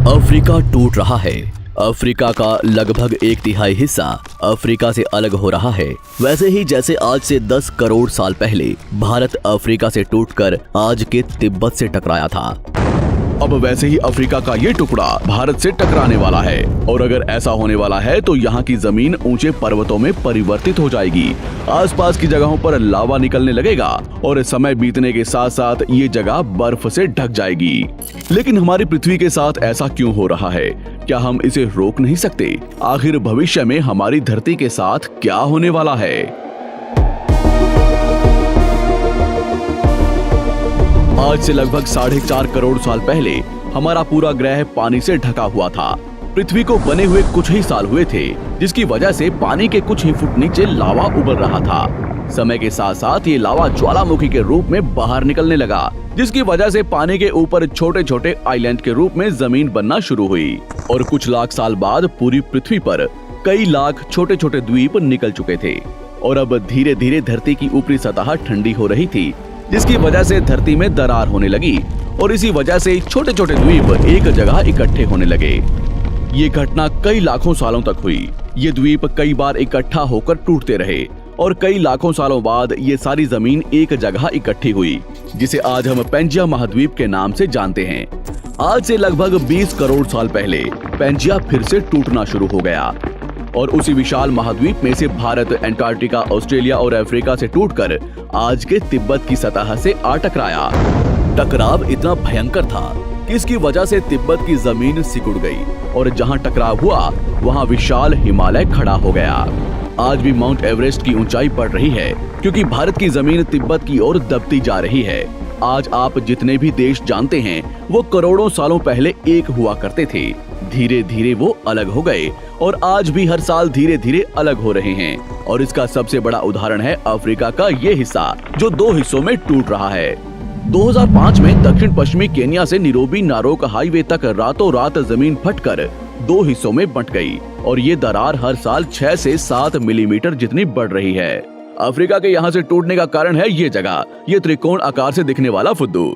Africa टूट रहा है। अफ्रीका का लगभग 1/3 हिस्सा अफ्रीका से अलग हो रहा है। वैसे ही जैसे आज से 10 करोड़ साल पहले भारत अफ्रीका से टूटकर आज के तिब्बत से टकराया था, अब वैसे ही अफ्रीका का ये टुकड़ा भारत से टकराने वाला है। और अगर ऐसा होने वाला है तो यहाँ की जमीन ऊंचे पर्वतों में परिवर्तित हो जाएगी। आसपास की जगहों पर लावा निकलने लगेगा और समय बीतने के साथ साथ ये जगह बर्फ से ढक जाएगी। लेकिन हमारी पृथ्वी के साथ ऐसा क्यों हो रहा है? क्या हम इसे रोक नहीं सकते? आखिर भविष्य में हमारी धरती के साथ क्या होने वाला है? आज से लगभग 4.5 करोड़ साल पहले हमारा पूरा ग्रह पानी से ढका हुआ था। पृथ्वी को बने हुए कुछ ही साल हुए थे, जिसकी वजह से पानी के कुछ ही फुट नीचे लावा उबल रहा था। समय के साथ साथ ये लावा ज्वालामुखी के रूप में बाहर निकलने लगा, जिसकी वजह से पानी के ऊपर छोटे छोटे आइलैंड के रूप में जमीन बनना शुरू हुई। और कुछ लाख साल बाद पूरी पृथ्वी पर कई लाख छोटे छोटे द्वीप निकल चुके थे और अब धीरे धीरे धरती की ऊपरी सतह ठंडी हो रही थी, जिसकी वजह से धरती में दरार होने लगी और इसी वजह से छोटे छोटे द्वीप एक जगह इकट्ठे होने लगे। ये घटना कई लाखों सालों तक हुई। ये द्वीप कई बार इकट्ठा होकर टूटते रहे और कई लाखों सालों बाद ये सारी जमीन एक जगह इकट्ठी हुई, जिसे आज हम पेंजिया महाद्वीप के नाम से जानते हैं। आज से लगभग 20 करोड़ साल पहले पेंजिया फिर से टूटना शुरू हो गया और उसी विशाल महाद्वीप में से भारत, अंटार्कटिका, ऑस्ट्रेलिया और अफ्रीका से टूटकर आज के तिब्बत की सतह से आ टकराया। टकराव इतना भयंकर था कि इसकी वजह से तिब्बत की जमीन सिकुड़ गई और जहां टकराव हुआ वहां विशाल हिमालय खड़ा हो गया। आज भी माउंट एवरेस्ट की ऊंचाई बढ़ रही है क्योंकि भारत की जमीन तिब्बत की ओर दबती जा रही है। आज आप जितने भी देश जानते हैं वो करोड़ों सालों पहले एक हुआ करते थे। धीरे धीरे वो अलग हो गए और आज भी हर साल धीरे धीरे अलग हो रहे हैं। और इसका सबसे बड़ा उदाहरण है अफ्रीका का ये हिस्सा, जो 2 हिस्सों में टूट रहा है। 2005 में दक्षिण पश्चिमी केन्या से नीरोबी नारोक हाईवे तक रातों रात जमीन फटकर 2 हिस्सों में बंट गई और ये दरार हर साल 6 से 7 मिलीमीटर जितनी बढ़ रही है। अफ्रीका के यहाँ से टूटने का कारण है ये जगह, ये त्रिकोण आकार से दिखने वाला फुद्दू।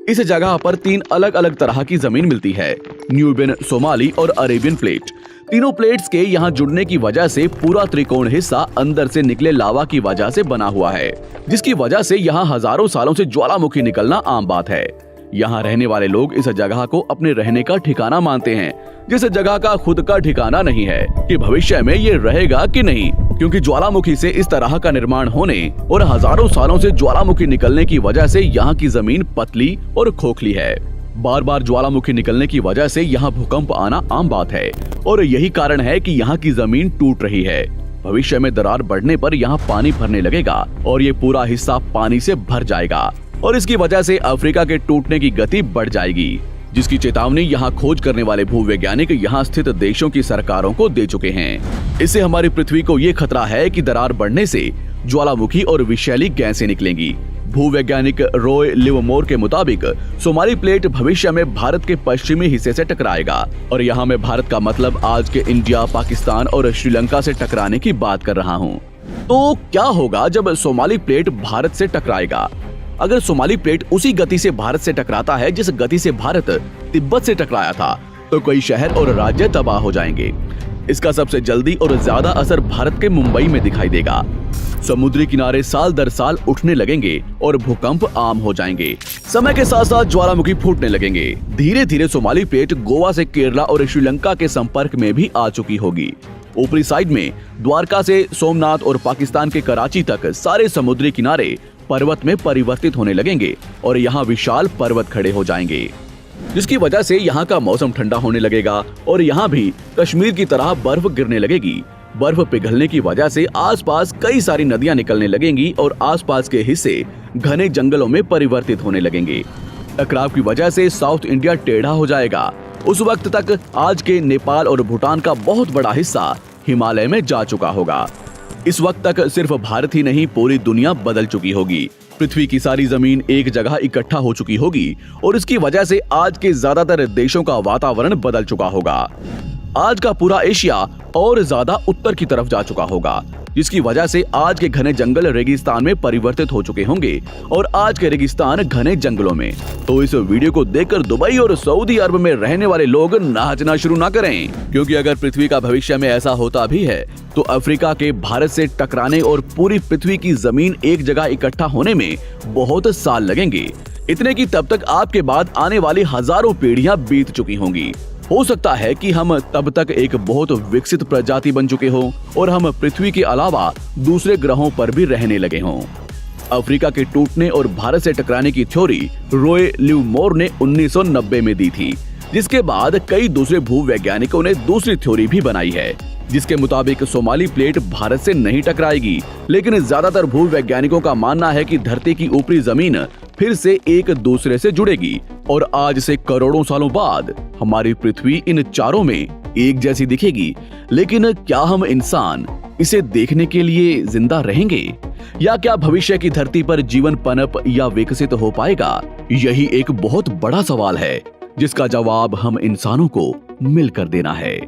इस जगह पर 3 अलग अलग तरह की जमीन मिलती है, न्यूबियन, सोमाली और अरेबियन प्लेट। तीनों प्लेट्स के यहाँ जुड़ने की वजह से पूरा त्रिकोण हिस्सा अंदर से निकले लावा की वजह से बना हुआ है, जिसकी वजह से यहाँ हजारों सालों से ज्वालामुखी निकलना आम बात है। यहाँ रहने वाले लोग इस जगह को अपने रहने का ठिकाना मानते हैं, जिस जगह का खुद का ठिकाना नहीं है कि भविष्य में ये रहेगा कि नहीं, क्योंकि ज्वालामुखी से इस तरह का निर्माण होने और हजारों सालों से ज्वालामुखी निकलने की वजह से यहाँ की जमीन पतली और खोखली है। बार बार ज्वालामुखी निकलने की वजह से यहाँ भूकंप आना आम बात है और यही कारण है कि यहाँ की जमीन टूट रही है। भविष्य में दरार बढ़ने पर यहाँ पानी भरने लगेगा और ये पूरा हिस्सा पानी से भर जाएगा और इसकी वजह से अफ्रीका के टूटने की गति बढ़ जाएगी, जिसकी चेतावनी यहाँ खोज करने वाले भूवैज्ञानिक यहाँ स्थित देशों की सरकारों को दे चुके हैं। इससे हमारी पृथ्वी को ये खतरा है कि दरार बढ़ने से ज्वालामुखी और विषैली गैसें निकलेंगी। भूवैज्ञानिक रॉय लिवमोर के मुताबिक सोमाली प्लेट भविष्य में भारत के पश्चिमी हिस्से से टकराएगा और यहाँ मैं भारत का मतलब आज के इंडिया, पाकिस्तान और श्रीलंका से टकराने की बात कर रहा हूँ। तो क्या होगा जब सोमाली प्लेट भारत से टकराएगा? अगर सोमाली प्लेट उसी गति से भारत से टकराता है जिस गति से भारत तिब्बत से टकराया था, तो कई शहर और राज्य तबाह हो जाएंगे। इसका सबसे जल्दी और ज्यादा असर भारत के मुंबई में दिखाई देगा। समुद्री किनारे साल दर साल उठने लगेंगे और भूकंप आम हो जाएंगे। समय के साथ साथ ज्वालामुखी फूटने लगेंगे। धीरे धीरे सोमाली प्लेट गोवा से केरला और श्रीलंका के संपर्क में भी आ चुकी होगी। ऊपरी साइड में द्वारका से सोमनाथ और पाकिस्तान के कराची तक सारे समुद्री किनारे पर्वत में परिवर्तित होने लगेंगे और यहाँ विशाल पर्वत खड़े हो जाएंगे, जिसकी वजह से यहाँ का मौसम ठंडा होने लगेगा और यहाँ भी कश्मीर की तरह बर्फ गिरने लगेगी। बर्फ पिघलने की वजह से आसपास कई सारी नदियां निकलने लगेंगी और आसपास के हिस्से घने जंगलों में परिवर्तित होने लगेंगे। टकराव की वजह से साउथ इंडिया टेढ़ा हो जाएगा। उस वक्त तक आज के नेपाल और भूटान का बहुत बड़ा हिस्सा हिमालय में जा चुका होगा। इस वक्त तक सिर्फ भारत ही नहीं, पूरी दुनिया बदल चुकी होगी। पृथ्वी की सारी जमीन एक जगह इकट्ठा हो चुकी होगी और इसकी वजह से आज के ज्यादातर देशों का वातावरण बदल चुका होगा। आज का पूरा एशिया और ज्यादा उत्तर की तरफ जा चुका होगा। जिसकी वजह से आज के घने जंगल रेगिस्तान में परिवर्तित हो चुके होंगे और आज के रेगिस्तान घने जंगलों में। तो इस वीडियो को देखकर दुबई और सऊदी अरब में रहने वाले लोग नाचना शुरू ना करें, क्योंकि अगर पृथ्वी का भविष्य में ऐसा होता भी है तो अफ्रीका के भारत से टकराने और पूरी पृथ्वी की जमीन एक जगह इकट्ठा होने में बहुत साल लगेंगे। इतने की तब तक आपके बाद आने वाली हजारों पीढ़ियां बीत चुकी होंगी। हो सकता है कि हम तब तक एक बहुत विकसित प्रजाति बन चुके हों और हम पृथ्वी के अलावा दूसरे ग्रहों पर भी रहने लगे हों। अफ्रीका के टूटने और भारत से टकराने की थ्योरी रॉय लिवमोर ने 1990 में दी थी, जिसके बाद कई दूसरे भूवैज्ञानिकों ने दूसरी थ्योरी भी बनाई है, जिसके मुताबिक सोमाली प्लेट भारत से नहीं टकराएगी। लेकिन ज्यादातर भूवैज्ञानिकों का मानना है कि धरती की ऊपरी जमीन फिर से एक दूसरे से जुड़ेगी और आज से करोड़ों सालों बाद हमारी पृथ्वी इन चारों में एक जैसी दिखेगी। लेकिन क्या हम इंसान इसे देखने के लिए जिंदा रहेंगे, या क्या भविष्य की धरती पर जीवन पनप या विकसित हो पाएगा? यही एक बहुत बड़ा सवाल है जिसका जवाब हम इंसानों को मिलकर देना है।